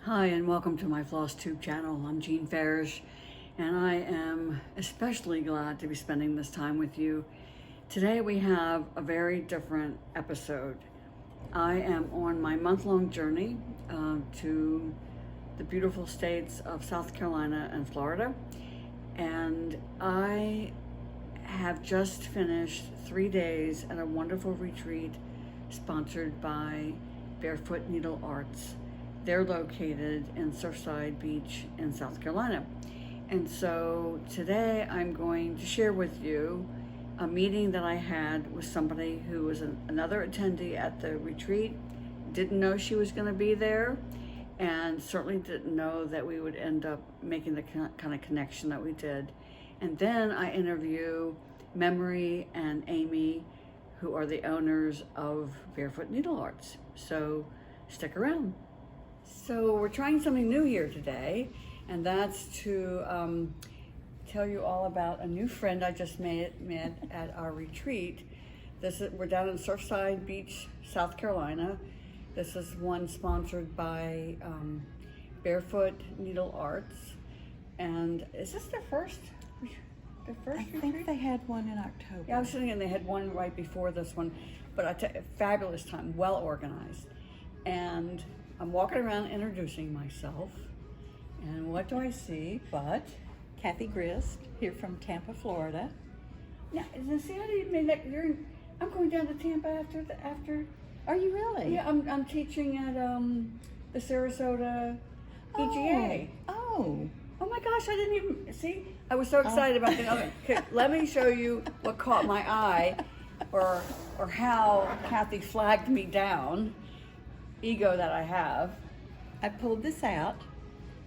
Hi and welcome to my Floss Tube channel. I'm Jean Farish and I am especially glad to be spending this time with you. Today we have a very different episode. I am on my month-long journey to the beautiful states of South Carolina and Florida, and I have just finished 3 days at a wonderful retreat sponsored by Barefoot Needlearts. They're located in Surfside Beach in South Carolina. And so today I'm going to share with you a meeting that I had with somebody who was another attendee at the retreat. Didn't know she was going to be there, and certainly didn't know that we would end up making the kind of connection that we did. And then I interview Memory and Amy, who are the owners of Barefoot Needlearts. So stick around. So we're trying something new here today, and that's to tell you all about a new friend I just met at our retreat. We're down in Surfside Beach, South Carolina. This is one sponsored by Barefoot Needlearts. And is this their first retreat? I think they had one in October. Yeah, I was thinking they had one right before this one, but fabulous time, well organized. And I'm walking around introducing myself, and what do I see but Kathy Grist, here from Tampa, Florida. now? See, how do you mean that? I'm going down to Tampa after. Are you really? Yeah, I'm teaching at the Sarasota EGA. Oh. Oh my gosh, I didn't even see. I was so excited about the other. Okay, let me show you what caught my eye, or how Kathy flagged me down. Ego that I have. I pulled this out.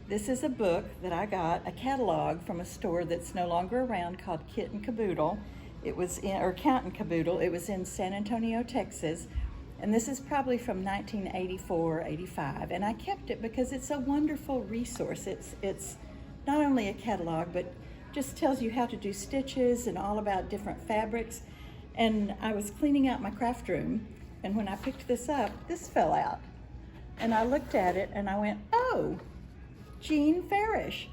This is a book that I got, a catalog from a store that's no longer around called Kit and Caboodle. It was Count and Caboodle. It was in San Antonio, Texas. And this is probably from 1984, 85. And I kept it because it's a wonderful resource. It's not only a catalog, but just tells you how to do stitches and all about different fabrics. And I was cleaning out my craft room, and when I picked this up, this fell out. And I looked at it and I went, oh, Jean Farish.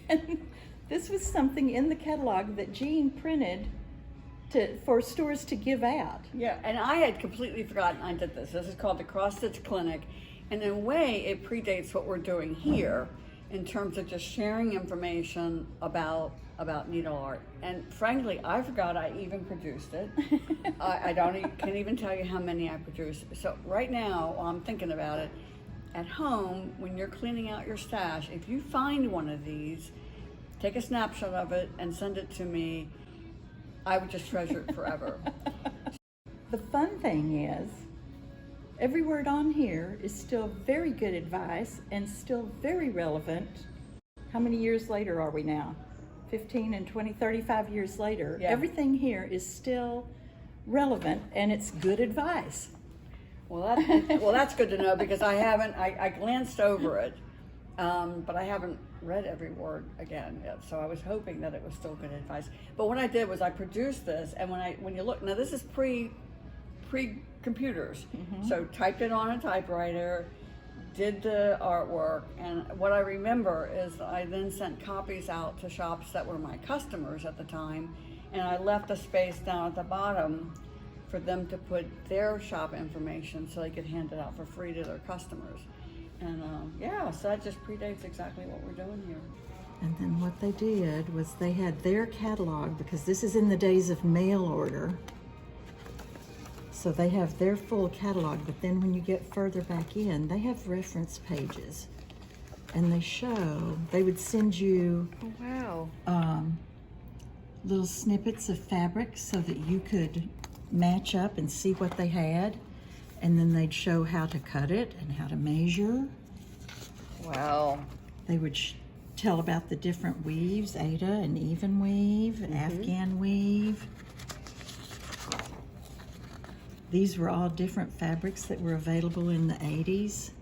And this was something in the catalog that Jean printed for stores to give out. Yeah, and I had completely forgotten I did this. This is called the Cross Stitch Clinic. And in a way, it predates what we're doing here in terms of just sharing information about needle art. And frankly, I forgot I even produced it. Can't even tell you how many I produced. So right now, while I'm thinking about it, at home, when you're cleaning out your stash, if you find one of these, take a snapshot of it and send it to me. I would just treasure it forever. The fun thing is, every word on here is still very good advice and still very relevant. How many years later are we now? 15 and 20, 35 years later. Yeah. Everything here is still relevant, and it's good advice. Well, that's good to know, because I glanced over it, but I haven't read every word again yet. So I was hoping that it was still good advice. But what I did was I produced this, and when you look, now this is pre-computers. Mm-hmm. So typed it on a typewriter, did the artwork, and what I remember is I then sent copies out to shops that were my customers at the time, and I left a space down at the bottom for them to put their shop information so they could hand it out for free to their customers. And yeah, so that just predates exactly what we're doing here. And then what they did was they had their catalog, because this is in the days of mail order. So they have their full catalog, but then when you get further back in, they have reference pages. And they would send you little snippets of fabric so that you could match up and see what they had. And then they'd show how to cut it and how to measure. Wow. They would tell about the different weaves, Ada and even weave, and Afghan weave. These were all different fabrics that were available in the 80s.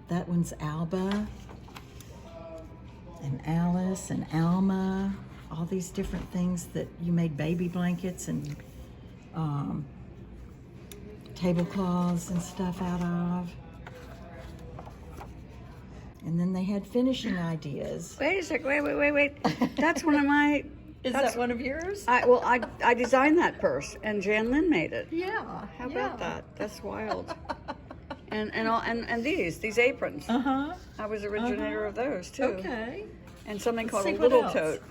That one's Alba and Alice and Alma, all these different things that you made baby blankets and tablecloths and stuff out of. And then they had finishing ideas. Wait a sec. Wait. That's one of my. Is that one of yours? I designed that purse, and Jan Lynn made it. Yeah. How about that? That's wild. And these aprons. I was originator of those too. Okay. And something called see a what little else. tote.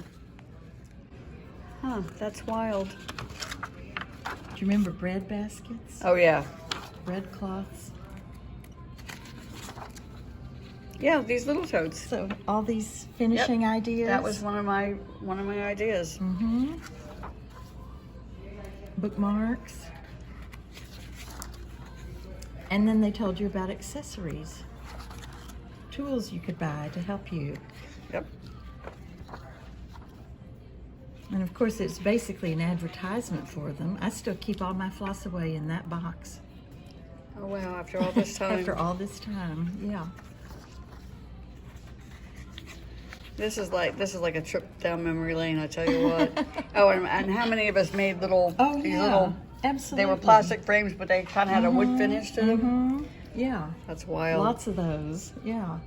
Huh, that's wild. Do you remember bread baskets? Oh yeah. Bread cloths? Yeah, these little totes. So all these finishing ideas? That was one of my ideas. Bookmarks. And then they told you about accessories. Tools you could buy to help you. Yep. And of course, it's basically an advertisement for them. I still keep all my floss away in that box. Oh wow! After all this time. After all this time, yeah. This is like a trip down memory lane. I tell you what. Oh, and how many of us made little? Oh these yeah, little, absolutely. They were plastic frames, but they kind of had a wood finish to them. Yeah. That's wild. Lots of those. Yeah.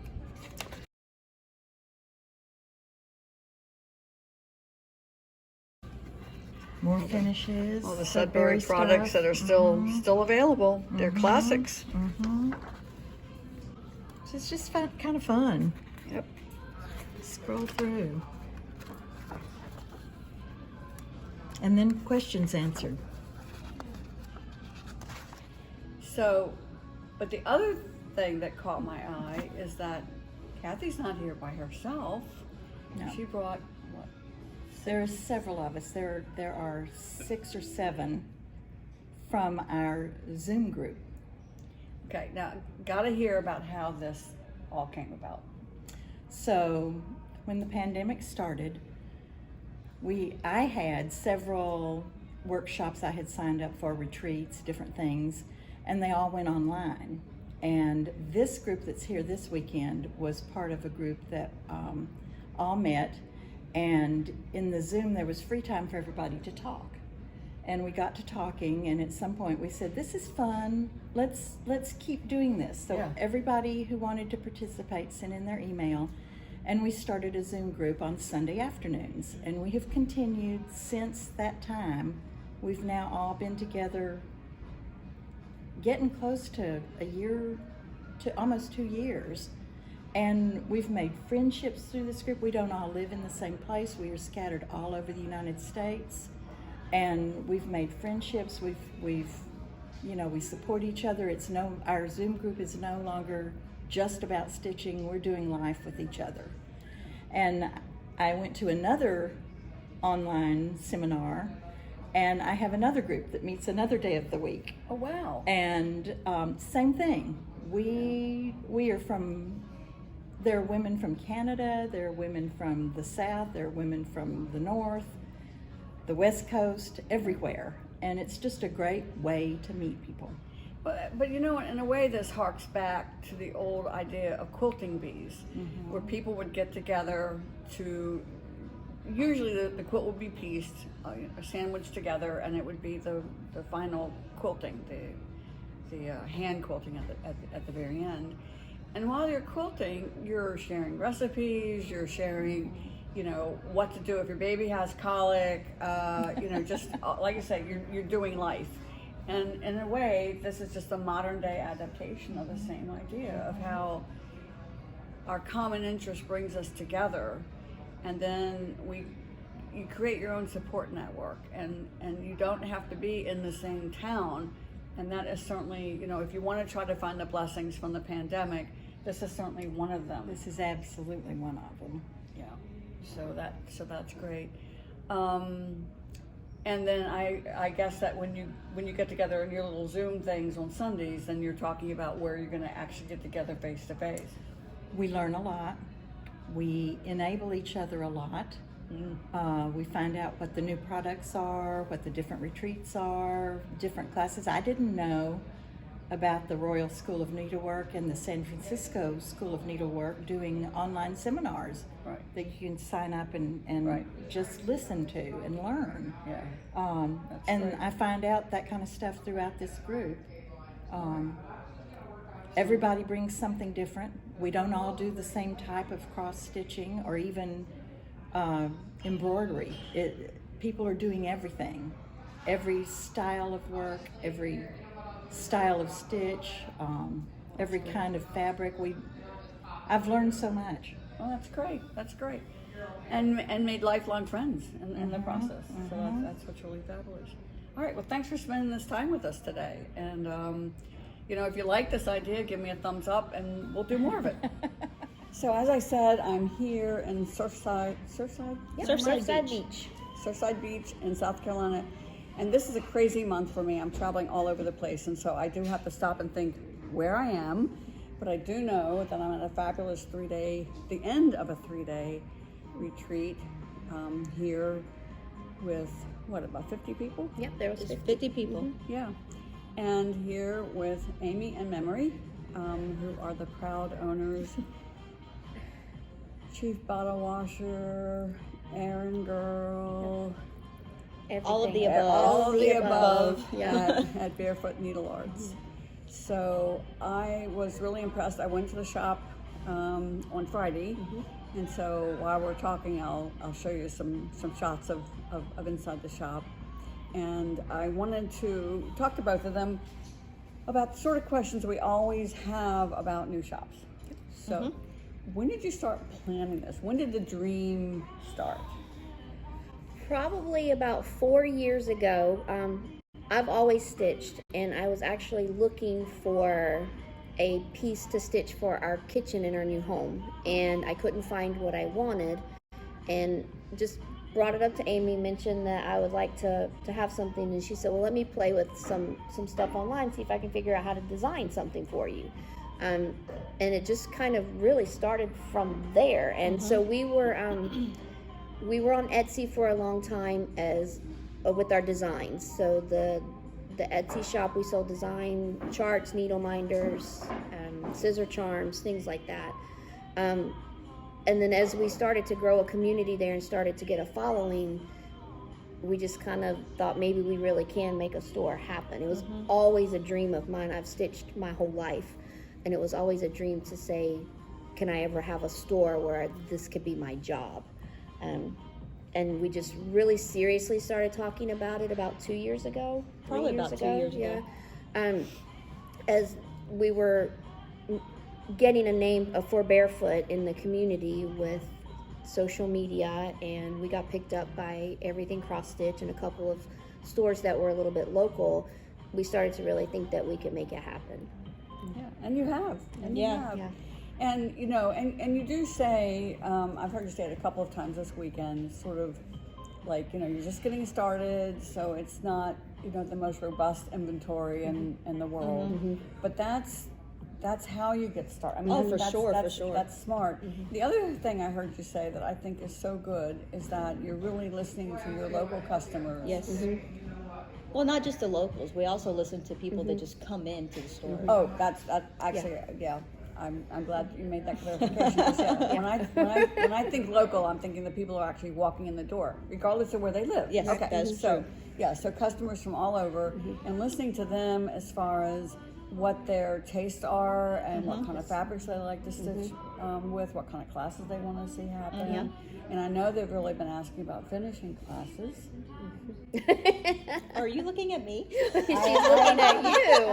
More finishes. All the Sudbury products that are still available. They're classics. So it's just kind of fun. Yep. Scroll through. And then questions answered. So, but the other thing that caught my eye is that Kathy's not here by herself. No. She brought what? There are several of us. There are 6 or 7 from our Zoom group. Okay, now gotta hear about how this all came about. So when the pandemic started, I had several workshops I had signed up for, retreats, different things, and they all went online. And this group that's here this weekend was part of a group that all met, and in the Zoom there was free time for everybody to talk. And we got to talking, and at some point we said, this is fun, let's keep doing this. So everybody who wanted to participate sent in their email, and we started a Zoom group on Sunday afternoons. And we have continued since that time. We've now all been together getting close to a year, to almost 2 years. And we've made friendships through this group. We don't all live in the same place. We are scattered all over the United States. And we've made friendships. We support each other. Our Zoom group is no longer just about stitching. We're doing life with each other. And I went to another online seminar, and I have another group that meets another day of the week. Oh wow! And same thing. We are from. There are women from Canada. There are women from the South. There are women from the North, the West Coast, everywhere. And it's just a great way to meet people. But you know, in a way, this harks back to the old idea of quilting bees, where people would get together to, usually the quilt would be pieced, sandwiched together, and it would be the final quilting, the hand quilting at the very end. And while you're quilting, you're sharing recipes, you're sharing, what to do if your baby has colic, just like I said, you're doing life. And in a way, this is just a modern day adaptation of the same idea of how our common interest brings us together, and then you create your own support network, and you don't have to be in the same town. And that is certainly, if you want to try to find the blessings from the pandemic, this is certainly one of them. This is absolutely one of them. Yeah. So that's great. And then I guess that when you get together in your little Zoom things on Sundays, then you're talking about where you're going to actually get together face to face. We learn a lot. We enable each other a lot. We find out what the new products are, what the different retreats are, different classes. I didn't know about the Royal School of Needlework and the San Francisco School of Needlework doing online seminars that you can sign up and just listen to and learn. Yeah. And great. I find out that kind of stuff throughout this group. everybody brings something different. We don't all do the same type of cross stitching or even embroidery. People are doing everything, every style of work, every style of stitch, every kind of fabric. I've learned so much. Well, that's great. That's great. And made lifelong friends in the process. So that's what's really fabulous. All right. Well, thanks for spending this time with us today. And, if you like this idea, give me a thumbs up and we'll do more of it. So as I said, I'm here in Surfside Beach. Surfside Beach in South Carolina. And this is a crazy month for me. I'm traveling all over the place. And so I do have to stop and think where I am. But I do know that I'm at a fabulous the end of a 3-day retreat here with, about 50 people? Yep, there was 50 people. Yeah. And here with Amy and Memory, who are the proud owners. Chief Bottle Washer, Aaron Girl. Everything. All of the above. All of the above Yeah. at Barefoot Needlearts. So I was really impressed. I went to the shop on Friday, and so while we're talking, I'll show you some shots of inside the shop. And I wanted to talk to both of them about the sort of questions we always have about new shops. So when did you start planning this? When did the dream start? Probably about 4 years ago. I've always stitched, and I was actually looking for a piece to stitch for our kitchen in our new home, and I couldn't find what I wanted, and just brought it up to Amy, mentioned that I would like to have something, and she said, well, let me play with some stuff online, see if I can figure out how to design something for you. And it just kind of really started from there. And so we were on Etsy for a long time with our designs. So the Etsy shop, we sold design charts, needle minders, scissor charms, things like that. And then as we started to grow a community there and started to get a following, we just kind of thought maybe we really can make a store happen. It was always a dream of mine. I've stitched my whole life, and it was always a dream to say, can I ever have a store where this could be my job? And we just really seriously started talking about it about 2 years ago. Probably about 2 years ago. As we were getting a name for Barefoot in the community with social media, and we got picked up by Everything Cross Stitch and a couple of stores that were a little bit local. We started to really think that we could make it happen. Yeah, and you have. And you have. Yeah. And and you do say, I've heard you say it a couple of times this weekend, sort of like, you're just getting started, so it's not, the most robust inventory in the world. But that's how you get started. I mean, for sure. That's smart. The other thing I heard you say that I think is so good is that you're really listening to your local customers. Yes. Well, not just the locals. We also listen to people that just come into the store. Oh, that's actually, yeah. I'm glad you made that clarification. When I think local, I'm thinking the people are actually walking in the door, regardless of where they live. Yes, okay. that's so, true. Yeah, so customers from all over, and listening to them as far as what their tastes are and what kind of fabrics they like to stitch with, what kind of classes they want to see happen. And I know they've really been asking about finishing classes. Are you looking at me? She's looking at you.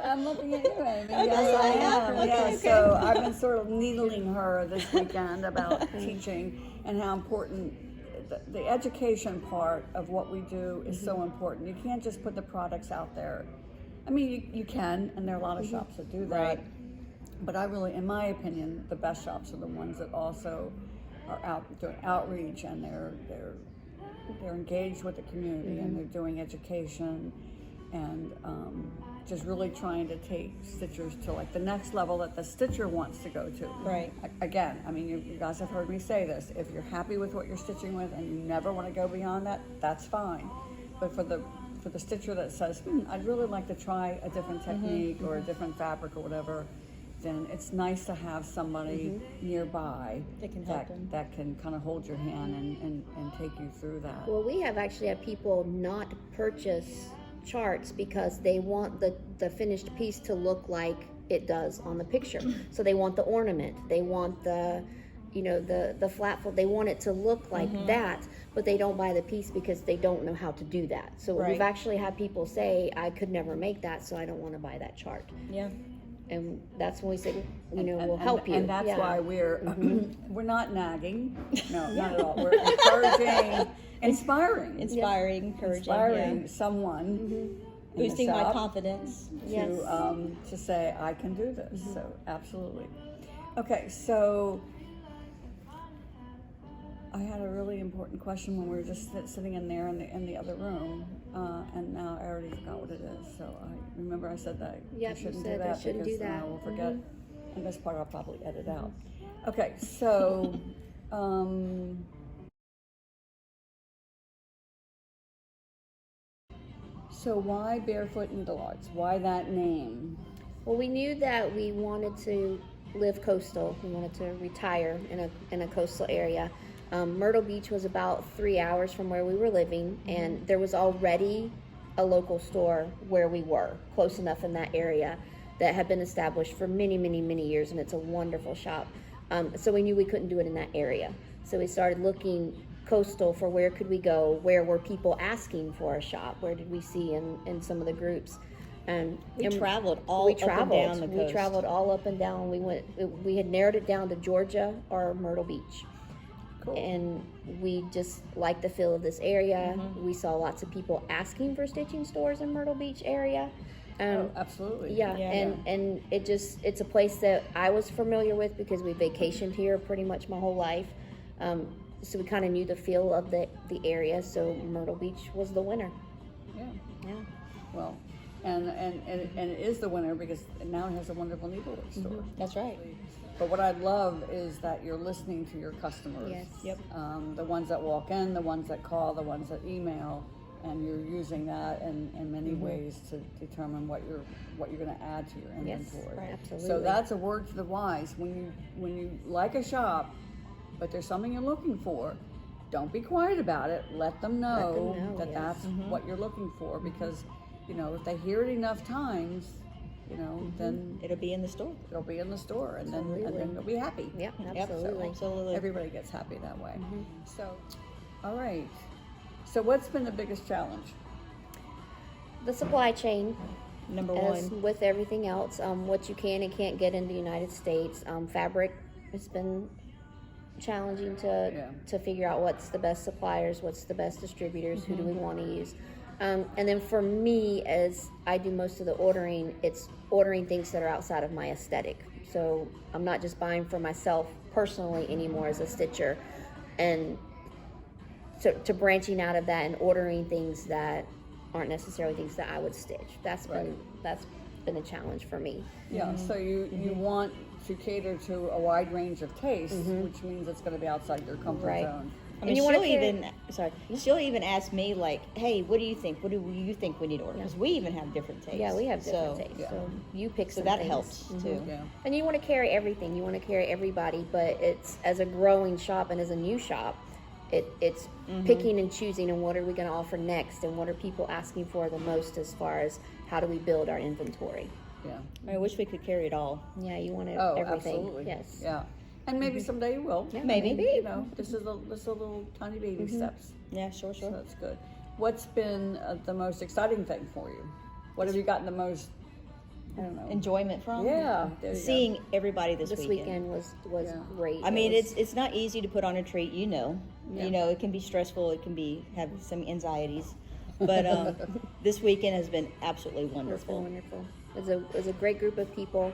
I'm looking at you, Amy. Yes, I am. Okay, Yeah, okay. so I've been sort of needling her this weekend about teaching and how important the education part of what we do is so important. You can't just put the products out there. I mean, you can, and there are a lot of shops that do that. Right. But I really, in my opinion, the best shops are the ones that also are out doing outreach, and they're engaged with the community, and they're doing education, and just really trying to take stitchers to like the next level that the stitcher wants to go to. Right. Again, I mean, you guys have heard me say this. If you're happy with what you're stitching with and you never want to go beyond that, that's fine. But for the stitcher that says, I'd really like to try a different technique or a different fabric or whatever, then it's nice to have somebody nearby That can help them. that can kind of hold your hand and take you through that. Well, we have actually had people not purchase charts because they want the finished piece to look like it does on the picture. So they want the ornament, they want the, the flat fold, they want it to look like that, but they don't buy the piece because they don't know how to do that. So we've actually had people say, I could never make that, so I don't want to buy that chart. Yeah. And that's when we say, we'll help you. And that's why we're we're not nagging. No, not at all. We're encouraging, inspiring someone, boosting my confidence. To say I can do this. So absolutely. Okay, so I had a really important question when we were just sitting in there in the other room, and now I already forgot what it is. So I remember I said that I shouldn't do that because I will forget. And this part I'll probably edit out. Okay, so so why Barefoot Needlearts? Why that name? Well, we knew that we wanted to live coastal. We wanted to retire in a coastal area. Myrtle Beach was about 3 hours from where we were living, and there was already a local store where we were, close enough in that area, that had been established for many, many, many years, and it's a wonderful shop. So we knew we couldn't do it in that area. So we started looking coastal for where could we go, where were people asking for a shop, where did we see in some of the groups. We traveled all up and down the coast. We traveled all up and down. We had narrowed it down to Georgia or Myrtle Beach. Cool. And we just liked the feel of this area. We saw lots of people asking for stitching stores in Myrtle Beach area. Absolutely. Yeah. And it's a place that I was familiar with because we vacationed here pretty much my whole life. So we kind of knew the feel of the area. So Myrtle Beach was the winner. Yeah. Well, and it is the winner because now it has a wonderful needlework store. That's right. But what I love is that you're listening to your customers. Yes. Yep. The ones that walk in, the ones that call, the ones that email, and you're using that in many ways to determine what you're going to add to your inventory. Yes, absolutely. So that's a word to the wise. When you like a shop, but there's something you're looking for, don't be quiet about it. Let them know, that that's what you're looking for, because if they hear it enough times, then it'll be in the store. It'll be in the store, and then they'll be happy. Yeah, absolutely. Absolutely. Everybody gets happy that way. So, all right. So, what's been the biggest challenge? The supply chain. Number As one. with everything else, what you can and can't get in the United States. Fabric has been challenging to figure out what's the best suppliers, what's the best distributors, who do we want to use. And then for me, as I do most of the ordering, it's ordering things that are outside of my aesthetic. So I'm not just buying for myself personally anymore as a stitcher, and to branching out of that and ordering things that aren't necessarily things that I would stitch. That's been a challenge for me. Yeah. So you want to cater to a wide range of tastes, which means it's going to be outside your comfort zone. I mean, she'll even ask me, like, hey, what do you think? What do you think we need to order? Because we even have different tastes. Yeah, we have different tastes. Yeah. So you pick So some that things. helps too. Yeah. And you want to carry everything. You want to carry everybody, but it's, as a growing shop and as a new shop, it's picking and choosing, and what are we going to offer next, and what are people asking for the most as far as how do we build our inventory. Yeah. I wish we could carry it all. Yeah, you want Oh, everything. absolutely. Yes. Yeah. And maybe someday you will. Yeah, Maybe. This is a little tiny baby steps. Yeah, sure. So that's good. What's been the most exciting thing for you? What have you gotten the most, I don't know, Enjoyment from? Yeah, there you Seeing everybody this weekend was great. I mean, It was- it's not easy to put on a treat, you know. It can be stressful. It can have some anxieties, but this weekend has been absolutely wonderful. wonderful. It was a great group of people.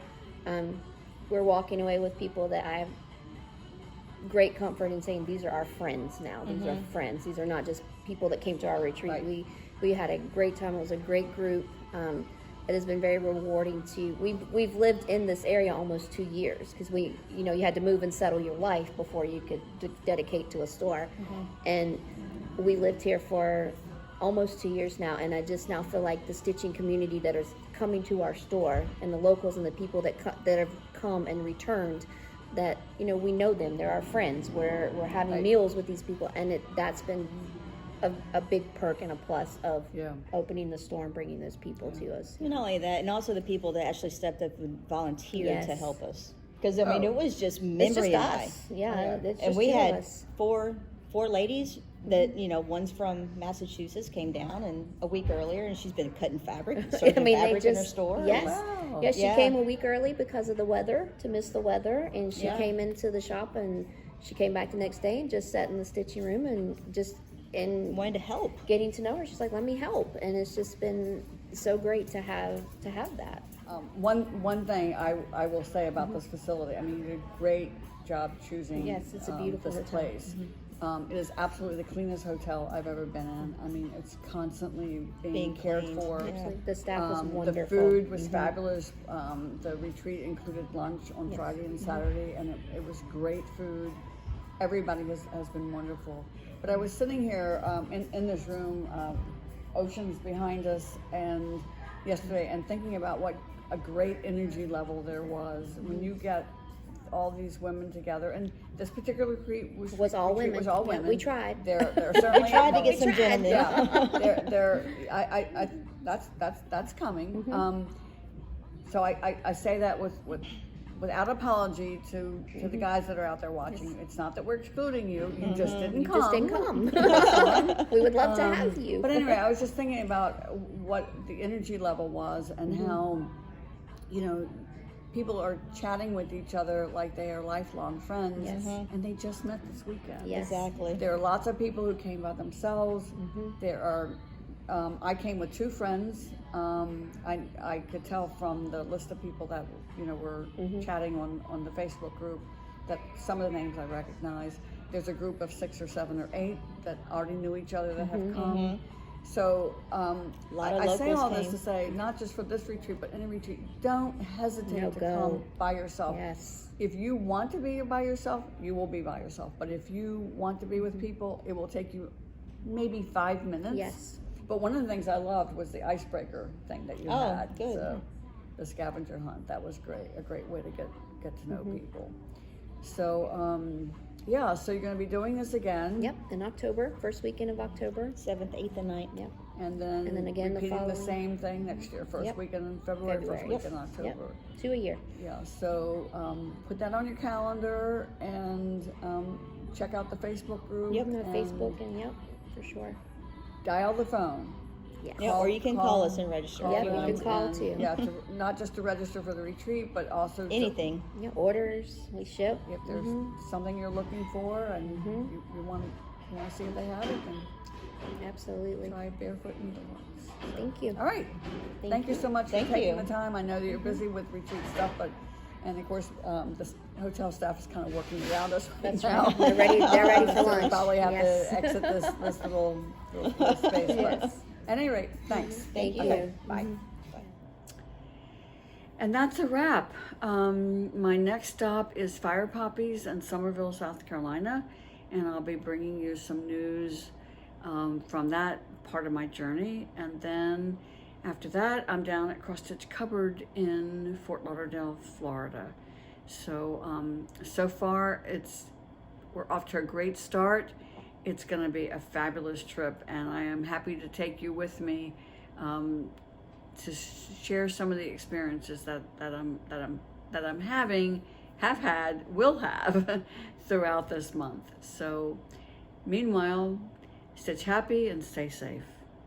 We're walking away with people that I have great comfort in saying these are our friends now. These are friends. These are not just people that came to our retreat. Right. We had a great time. It was a great group. It has been very rewarding to. We've lived in this area almost 2 years because you had to move and settle your life before you could dedicate to a store, and we lived here for almost 2 years now. And I just now feel like the stitching community that is coming to our store, and the locals and the people that have come and returned, that we know them. They're our friends. We're having meals with these people, and that's been a big perk and a plus of Yeah. opening the store and bringing those people to us. Not only that, and also the people that actually stepped up and volunteered to Yes. help us. Because I mean, it was just It's memory just and I. us. Yeah, it's And just we two of had us. four ladies that, you know, one's from Massachusetts, came down and a week earlier, and she's been cutting fabric, sorting fabric in her store. Yes. Wow. Yeah, she Yeah. came a week early because of the weather, to miss the weather, and she Yeah. came into the shop and she came back the next day and just sat in the stitching room and just Wanted to help. getting to know her. She's like, "Let me help," and it's just been so great to have that. One thing I will say about this facility, I mean, you did a great job choosing Yes, it's a beautiful this hotel. place. It is absolutely the cleanest hotel I've ever been in. I mean, it's constantly being cared cleaned. for. Yeah. The staff was The wonderful. food was fabulous. The retreat included lunch on Friday and Saturday, and it was great food. Everybody has been wonderful. But I was sitting here in this room, oceans behind us, and yesterday, and thinking about what a great energy level there was when you get all these women together. And this particular retreat Was all women. Was all Yeah, women. we tried. They're certainly Tried to get some gentlemen. yeah, that's coming. So I say that without apology to the guys that are out there watching. It's not that we're excluding you. You just didn't come. Just didn't come. We would love to have you. But anyway, I was just thinking about what the energy level was and how, you know, people are chatting with each other like they are lifelong friends, Yes. and they just met this weekend. Yes. Exactly. There are lots of people who came by themselves. There are, I came with two friends. I could tell from the list of people that, you know, were chatting on the Facebook group that some of the names I recognize. There's a group of 6 or 7 or 8 that already knew each other that have come. So Lot of I say locals all this came. to say, not just for this retreat, but any retreat, don't hesitate No, to go. come by yourself. Yes. If you want to be by yourself, you will be by yourself. But if you want to be with people, it will take you maybe 5 minutes. Yes. But one of the things I loved was the icebreaker thing that you Oh, had. good. The scavenger hunt. That was great. A great way to get to know people. So yeah, so you're going to be doing this again. Yep, in October, first weekend of October. 7th, 8th, and 9th. Yep. And then again the repeating the following- same thing next year. First Yep. weekend in February, first February. weekend in Yep. October. 2 a year. Yeah, so put that on your calendar and check out the Facebook group. Yep, no, and Facebook and yep, for sure. Dial the phone. Yes. Yeah, or you can call us and register. Yep, if you you want can to. call and, too. Yeah, not just to register for the retreat, but also to, Anything. Yeah, orders, we ship. if there's something you're looking for and you want to see if they have it, then Absolutely. try Barefoot Needlearts. Thank you. All right. Thank you so much Thank for taking you. the time. I know that you're busy with retreat stuff, and of course, the hotel staff is kind of working around us right That's now. right. They're ready for So we lunch. probably have Yes. to exit this little space. But Yes. at any rate, thanks. Thank you. Okay, bye. And that's a wrap. My next stop is Fire Poppies in Somerville, South Carolina, and I'll be bringing you some news from that part of my journey. And then after that, I'm down at Cross Stitch Cupboard in Fort Lauderdale, Florida. So so far we're off to a great start. It's going to be a fabulous trip, and I am happy to take you with me to share some of the experiences that I'm having, have had, will have throughout this month. So, meanwhile, stitch happy and stay safe.